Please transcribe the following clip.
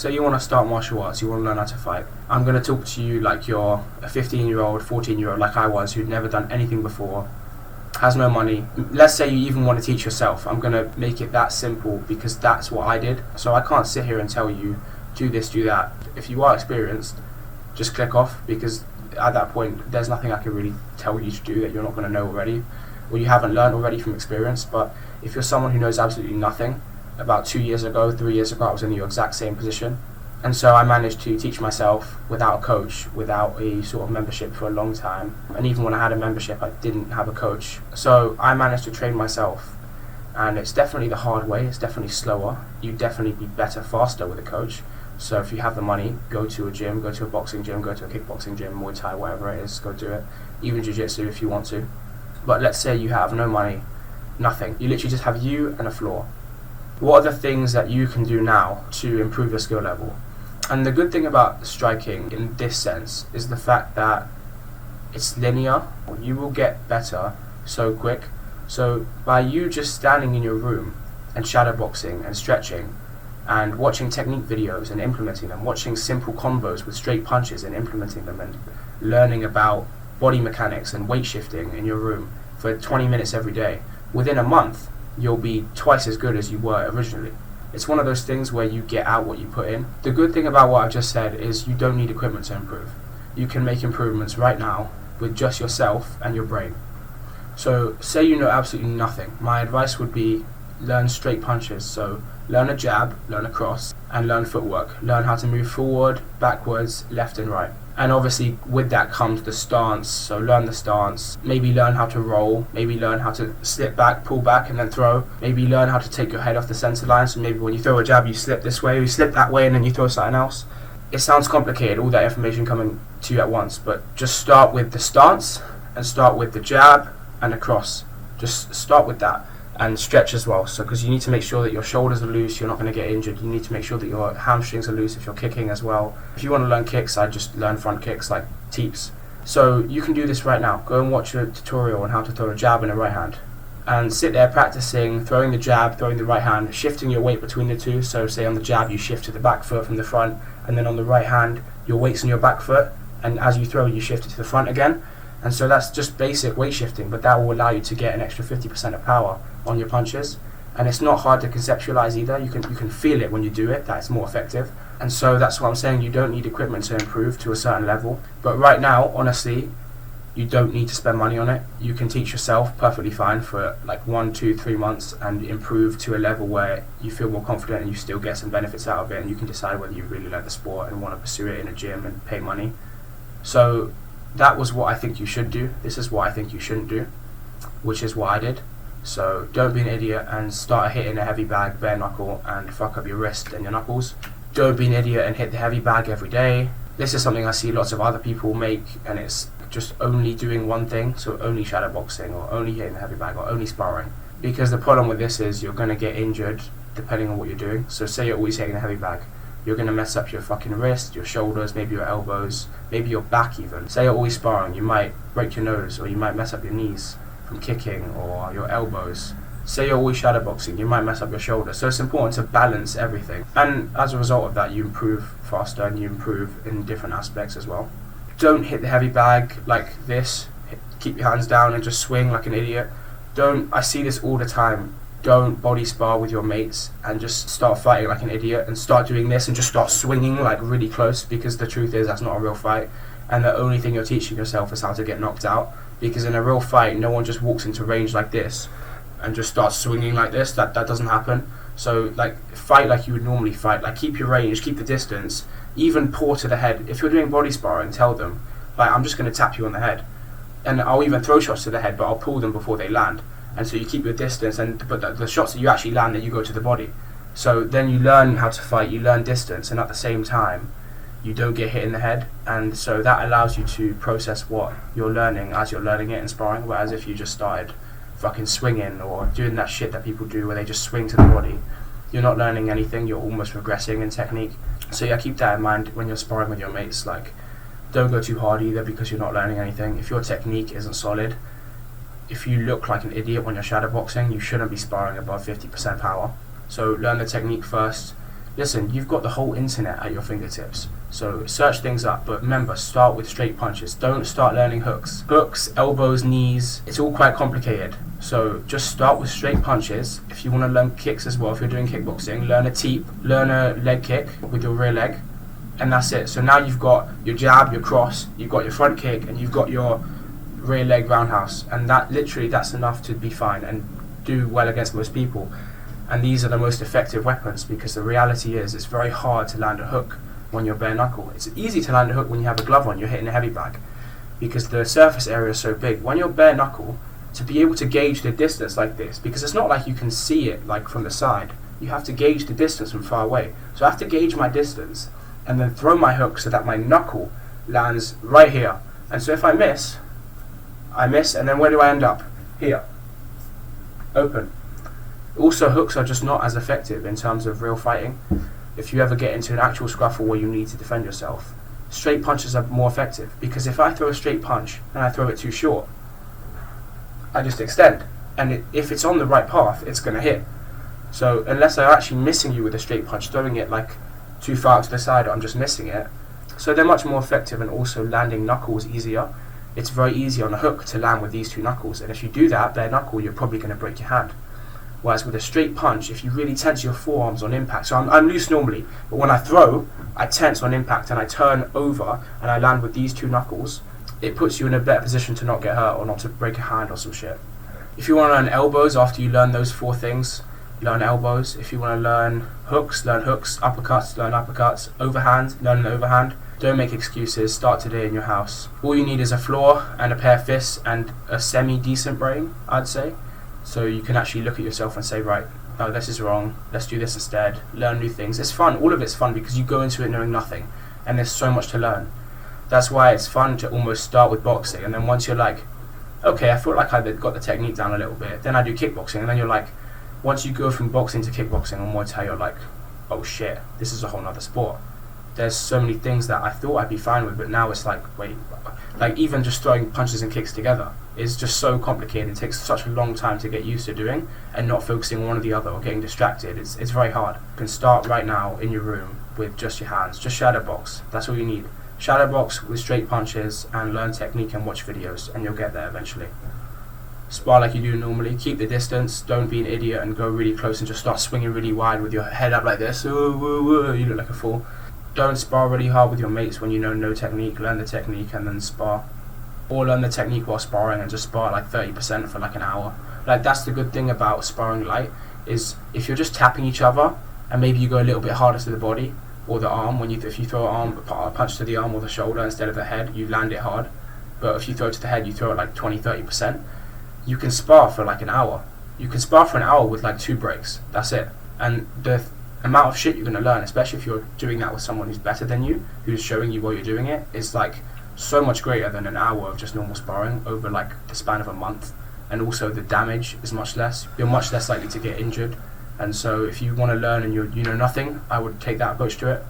So you want to start martial arts, you want to learn how to fight. I'm going to talk to you like you're a 15-year-old, 14-year-old, like I was, who'd never done anything before, has no money. Let's say you even want to teach yourself. I'm going to make it that simple because that's what I did. So I can't sit here and tell you, do this, do that. If you are experienced, just click off, because at that point, there's nothing I can really tell you to do that you're not going to know already, or you haven't learned already from experience. But if you're someone who knows absolutely nothing, about 2 years ago, 3 years ago, I was in your exact same position. And so I managed to teach myself without a coach, without a sort of membership for a long time. And even when I had a membership, I didn't have a coach. So I managed to train myself. And it's definitely the hard way, it's definitely slower. You'd definitely be better, faster with a coach. So if you have the money, go to a gym, go to a boxing gym, go to a kickboxing gym, Muay Thai, whatever it is, go do it. Even Jiu-Jitsu if you want to. But let's say you have no money, nothing. You literally just have you and a floor. What are the things that you can do now to improve your skill level? And the good thing about striking in this sense is the fact that it's linear. You will get better so quick. So by you just standing in your room and shadow boxing and stretching and watching technique videos and implementing them, watching simple combos with straight punches and implementing them, and learning about body mechanics and weight shifting in your room for 20 minutes every day, within a month you'll be twice as good as you were originally. It's one of those things where you get out what you put in. The good thing about what I've just said is you don't need equipment to improve. You can make improvements right now with just yourself and your brain. So say you know absolutely nothing. My advice would be learn straight punches. So learn a jab, learn a cross, and learn footwork. Learn how to move forward, backwards, left and right. And obviously with that comes the stance, so learn the stance. Maybe learn how to roll, maybe learn how to slip back, pull back and then throw. Maybe learn how to take your head off the center line, so maybe when you throw a jab you slip this way, or you slip that way and then you throw something else. It sounds complicated, all that information coming to you at once, but just start with the stance and start with the jab and the cross. Just start with that. And stretch as well, so because you need to make sure that your shoulders are loose, you're not going to get injured. You need to make sure that your hamstrings are loose if you're kicking as well. If you want to learn kicks, I just learn front kicks like teeps. So you can do this right now. Go and watch a tutorial on how to throw a jab in a right hand, and sit there practicing throwing the jab, throwing the right hand, shifting your weight between the two. So say on the jab you shift to the back foot from the front, and then on the right hand your weight's on your back foot, and as you throw you shift it to the front again. And so that's just basic weight shifting, but that will allow you to get an extra 50% of power on your punches. And it's not hard to conceptualize either. You can feel it when you do it, that it's more effective. And so that's what I'm saying, you don't need equipment to improve to a certain level. But right now, honestly, you don't need to spend money on it. You can teach yourself perfectly fine for like 1, 2, 3 months and improve to a level where you feel more confident and you still get some benefits out of it, and you can decide whether you really like the sport and want to pursue it in a gym and pay money. So that was what I think you should do. This is what I think you shouldn't do, which is what I did. So don't be an idiot and start hitting a heavy bag bare knuckle and fuck up your wrist and your knuckles. Don't be an idiot and hit the heavy bag every day. This is something I see lots of other people make, and it's just only doing one thing, so only shadow boxing or only hitting the heavy bag or only sparring. Because the problem with this is you're going to get injured depending on what you're doing. So say you're always hitting the heavy bag, you're going to mess up your fucking wrist, your shoulders, maybe your elbows, maybe your back even. Say you're always sparring, you might break your nose, or you might mess up your knees from kicking, or your elbows. Say you're always shadow boxing, you might mess up your shoulders. So it's important to balance everything. And as a result of that, you improve faster and you improve in different aspects as well. Don't hit the heavy bag like this. Keep your hands down and just swing like an idiot. I see this all the time. Don't body spar with your mates and just start fighting like an idiot and start doing this and just start swinging like really close, because the truth is that's not a real fight, and the only thing you're teaching yourself is how to get knocked out. Because in a real fight, no one just walks into range like this and just starts swinging like this. That doesn't happen. So like fight like you would normally fight. Like keep your range, keep the distance, even paw to the head. If you're doing body sparring, tell them like, I'm just going to tap you on the head, and I'll even throw shots to the head, but I'll pull them before they land. And so you keep your distance, but the shots that you actually land, that you go to the body. So then you learn how to fight, you learn distance, and at the same time you don't get hit in the head. And so that allows you to process what you're learning as you're learning it in sparring. Whereas if you just started fucking swinging or doing that shit that people do where they just swing to the body, you're not learning anything, you're almost regressing in technique. So yeah, keep that in mind when you're sparring with your mates. Like, don't go too hard either, because you're not learning anything. If your technique isn't solid, if you look like an idiot when you're shadow boxing, you shouldn't be sparring above 50% power. So learn the technique first, Listen, you've got the whole internet at your fingertips, so search things up, but remember, start with straight punches. Don't start learning hooks. Hooks, elbows, knees, it's all quite complicated. So just start with straight punches. If you want to learn kicks as well, if you're doing kickboxing, learn a teep, learn a leg kick with your rear leg, and that's it. So now you've got your jab, your cross, you've got your front kick, and you've got your rear leg roundhouse, and that's enough to be fine and do well against most people. And these are the most effective weapons, because the reality is it's very hard to land a hook when you're bare knuckle. It's easy to land a hook when you have a glove on, you're hitting a heavy bag, because the surface area is so big. When you're bare knuckle, to be able to gauge the distance like this, because it's not like you can see it like from the side, you have to gauge the distance from far away. So I have to gauge my distance and then throw my hook so that my knuckle lands right here. And so if I miss, and then where do I end up? Here. Open. Also, hooks are just not as effective in terms of real fighting. If you ever get into an actual scruffle where you need to defend yourself, straight punches are more effective, because if I throw a straight punch and I throw it too short, I just extend, and if it's on the right path, it's going to hit. So unless I'm actually missing you with a straight punch, throwing it like too far to the side, or I'm just missing it, so they're much more effective, and also landing knuckles easier. It's very easy on a hook to land with these two knuckles, and if you do that bare knuckle, you're probably going to break your hand. Whereas with a straight punch, if you really tense your forearms on impact, so I'm loose normally, but when I throw, I tense on impact and I turn over and I land with these two knuckles, it puts you in a better position to not get hurt or not to break a hand or some shit. If you want to learn elbows after you learn those 4 things, learn elbows. If you want to learn hooks, uppercuts, learn uppercuts, overhand, learn an overhand. Don't make excuses, start today in your house. All you need is a floor and a pair of fists and a semi-decent brain, I'd say. So you can actually look at yourself and say, right, no, this is wrong, let's do this instead, learn new things. It's fun, all of it's fun, because you go into it knowing nothing, and there's so much to learn. That's why it's fun to almost start with boxing, and then once you're like, okay, I feel like I got the technique down a little bit, then I do kickboxing, and then you're like, once you go from boxing to kickboxing or Muay Thai, you're like, oh shit, this is a whole nother sport. There's so many things that I thought I'd be fine with, but now it's like, wait, like even just throwing punches and kicks together is just so complicated. It takes such a long time to get used to doing, and not focusing on one or the other or getting distracted. It's very hard. You can start right now in your room with just your hands, just shadow box. That's all you need. Shadow box with straight punches and learn technique and watch videos, and you'll get there eventually. Spar like you do normally. Keep the distance. Don't be an idiot and go really close and just start swinging really wide with your head up like this. You look like a fool. Don't spar really hard with your mates when you know no technique. Learn the technique and then spar. Or learn the technique while sparring and just spar like 30% for like an hour. Like, that's the good thing about sparring light, is if you're just tapping each other and maybe you go a little bit harder to the body or the arm, if you throw a punch to the arm or the shoulder instead of the head, you land it hard. But if you throw it to the head, you throw it like 20-30%. You can spar for like an hour. You can spar for an hour with like 2 breaks. That's it. And the amount of shit you're going to learn, especially if you're doing that with someone who's better than you, who's showing you while you're doing it, is like so much greater than an hour of just normal sparring over like the span of a month. And also the damage is much less. You're much less likely to get injured. And so if you want to learn and you know nothing, I would take that approach to it.